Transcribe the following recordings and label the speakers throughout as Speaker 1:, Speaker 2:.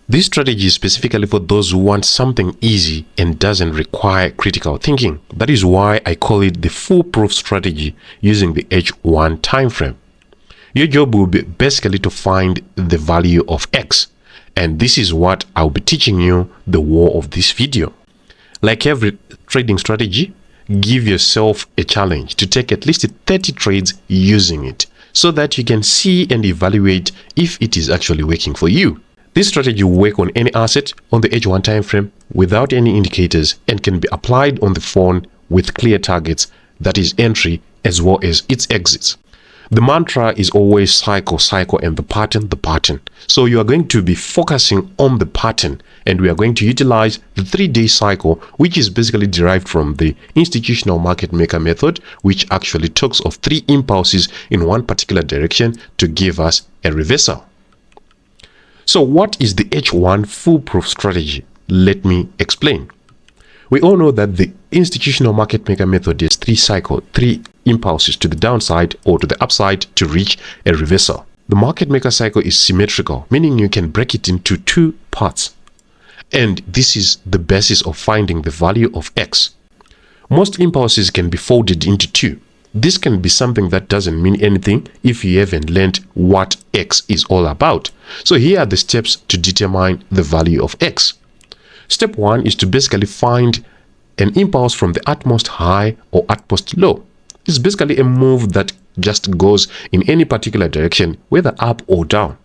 Speaker 1: This strategy is specifically for those who want something easy and doesn't require critical thinking. That is why I call it the foolproof strategy using the H1 time frame. Your job will be basically to find the value of X, and this is what I'll be teaching you the whole of this video. Like every trading strategy, give yourself a challenge to take at least 30 trades using it so that you can see and evaluate if it is actually working for you. This strategy will work on any asset on the H1 time frame without any indicators and can be applied on the phone with clear targets, that is entry as well as its exits. The mantra is always cycle, and the pattern. So you are going to be focusing on the pattern, and we are going to utilize the 3-day cycle, which is basically derived from the institutional market maker method, which actually talks of 3 impulses in one particular direction to give us a reversal. So what is the H1 foolproof strategy? Let me explain. We all know that the institutional market maker method is 3 impulses to the downside or to the upside to reach a reversal. The market maker cycle is symmetrical, meaning you can break it into 2 parts. And this is the basis of finding the value of X. Most impulses can be folded into 2. This can be something that doesn't mean anything if you haven't learned what X is all about. So here are the steps to determine the value of X. Step 1 is to basically find an impulse from the utmost high or utmost low. It's basically a move that just goes in any particular direction, whether up or down.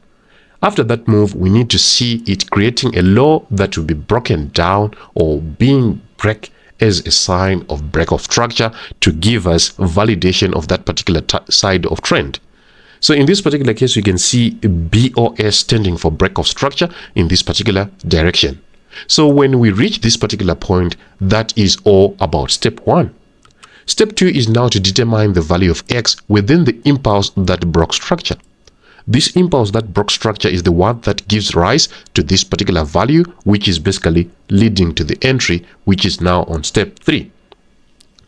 Speaker 1: After that move, we need to see it creating a low that will be broken down or being break as a sign of break of structure to give us validation of that particular side of trend. So in this particular case, you can see BOS standing for break of structure in this particular direction. So when we reach this particular point, that is all about step 1. Step 2 is now to determine the value of X within the impulse that broke structure. This impulse that broke structure is the one that gives rise to this particular value, which is basically leading to the entry, which is now on step 3.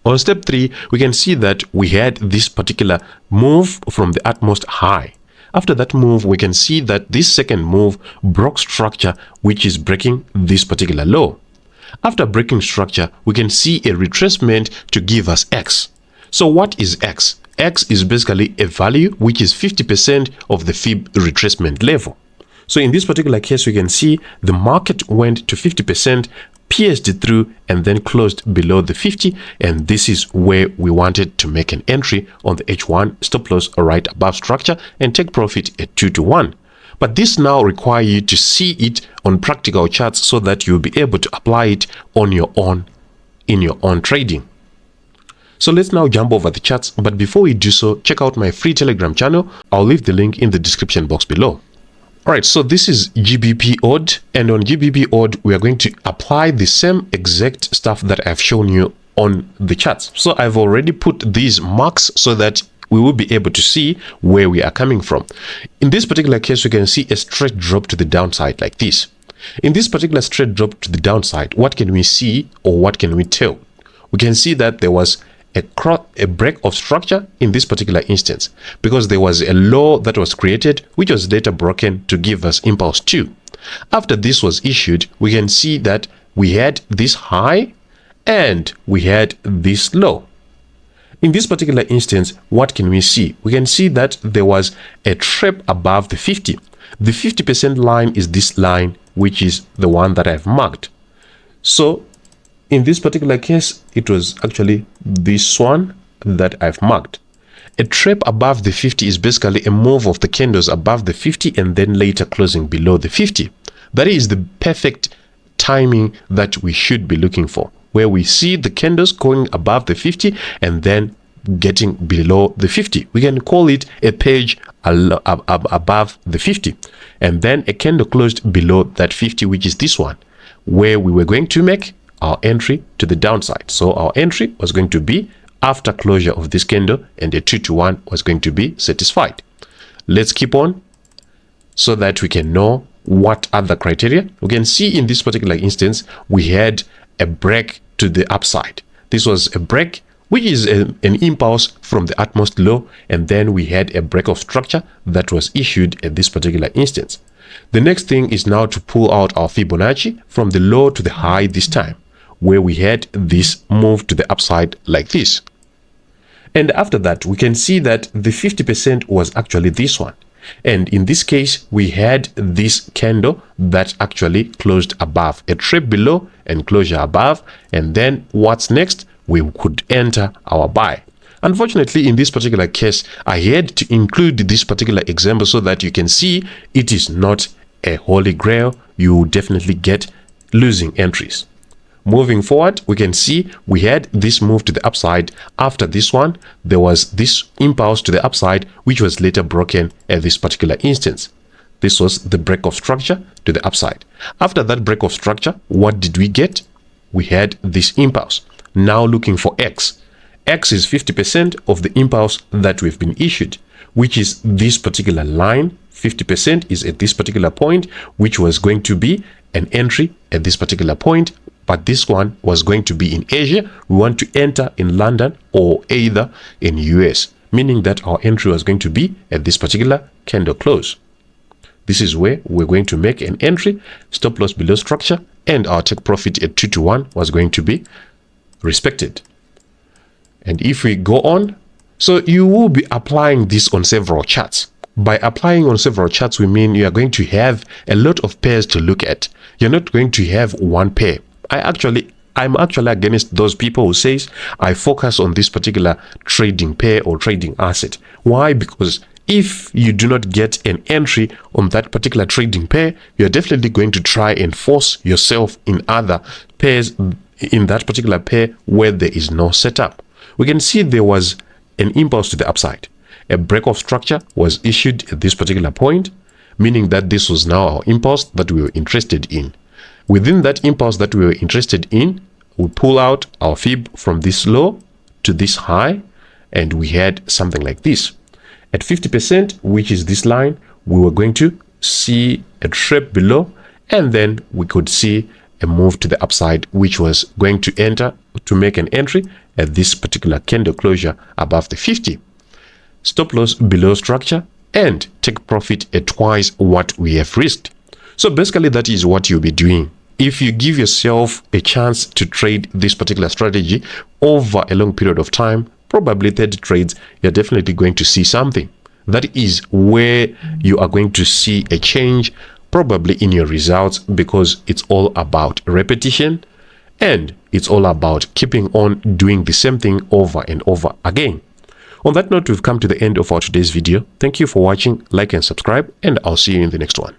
Speaker 1: On step 3, we can see that we had this particular move from the utmost high. After that move, we can see that this second move broke structure, which is breaking this particular low. After breaking structure, we can see a retracement to give us X. So what is X? X is basically a value which is 50% of the fib retracement level. So in this particular case, we can see the market went to 50%, pierced through, and then closed below the 50, and this is where we wanted to make an entry on the H1 stop loss right above structure and take profit at 2-to-1. But this now requires you to see it on practical charts so that you'll be able to apply it on your own in your own trading. So let's now jump over the charts, but before we do so, check out my free Telegram channel. I'll leave the link in the description box below. Alright, so this is GBP odd, and on GBP odd, we are going to apply the same exact stuff that I've shown you on the charts. So I've already put these marks so that we will be able to see where we are coming from. In this particular case, we can see a straight drop to the downside like this. In this particular straight drop to the downside, what can we see or what can we tell? We can see that there was a break of structure in this particular instance because there was a low that was created which was later broken to give us impulse 2. After this was issued, we can see that we had this high and we had this low. In this particular instance, what can we see? We can see that there was a trap above the 50. The 50% line is this line, which is the one that I've marked. So in this particular case, it was actually this one that I've marked. A trap above the 50 is basically a move of the candles above the 50 and then later closing below the 50. That is the perfect timing that we should be looking for, where we see the candles going above the 50 and then getting below the 50. We can call it a page above the 50. And then a candle closed below that 50, which is this one, where we were going to make our entry to the downside. So our entry was going to be after closure of this candle, and a 2-to-1 was going to be satisfied. Let's keep on so that we can know what other criteria. We can see in this particular instance, we had a break to the upside. This was a break which is an impulse from the utmost low, and then we had a break of structure that was issued at this particular instance. The next thing is now to pull out our Fibonacci from the low to the high this time, where we had this move to the upside like this. And after that, we can see that the 50% was actually this one. And in this case, we had this candle that actually closed above, a trap below and closure above. And then what's next? We could enter our buy. Unfortunately, in this particular case, I had to include this particular example so that you can see it is not a holy grail. You definitely get losing entries. Moving forward, we can see we had this move to the upside. After this one, there was this impulse to the upside, which was later broken at this particular instance. This was the break of structure to the upside. After that break of structure, what did we get? We had this impulse. Now looking for X. X is 50% of the impulse that we've been issued, which is this particular line. 50% is at this particular point, which was going to be an entry at this particular point. But this one was going to be in Asia. We want to enter in London or either in US, meaning that our entry was going to be at this particular candle close. This is where we're going to make an entry, stop loss below structure, and our take profit at 2 to 1 was going to be respected. And if we go on, so you will be applying this on several charts. By applying on several charts, we mean you are going to have a lot of pairs to look at. You're not going to have one pair. I'm actually against those people who says I focus on this particular trading pair or trading asset. Why? Because if you do not get an entry on that particular trading pair, you're definitely going to try and force yourself in other pairs in that particular pair where there is no setup. We can see there was an impulse to the upside. A break of structure was issued at this particular point, meaning that this was now our impulse that we were interested in. Within that impulse that we were interested in, we pull out our fib from this low to this high, and we had something like this. At 50%, which is this line, we were going to see a trap below, and then we could see a move to the upside, which was going to enter to make an entry at this particular candle closure above the 50. Stop loss below structure and take profit at twice what we have risked. So basically that is what you'll be doing. If you give yourself a chance to trade this particular strategy over a long period of time, probably 30 trades, you're definitely going to see something. That is where you are going to see a change probably in your results, because it's all about repetition and it's all about keeping on doing the same thing over and over again. On that note, we've come to the end of our today's video. Thank you for watching. Like and subscribe, and I'll see you in the next one.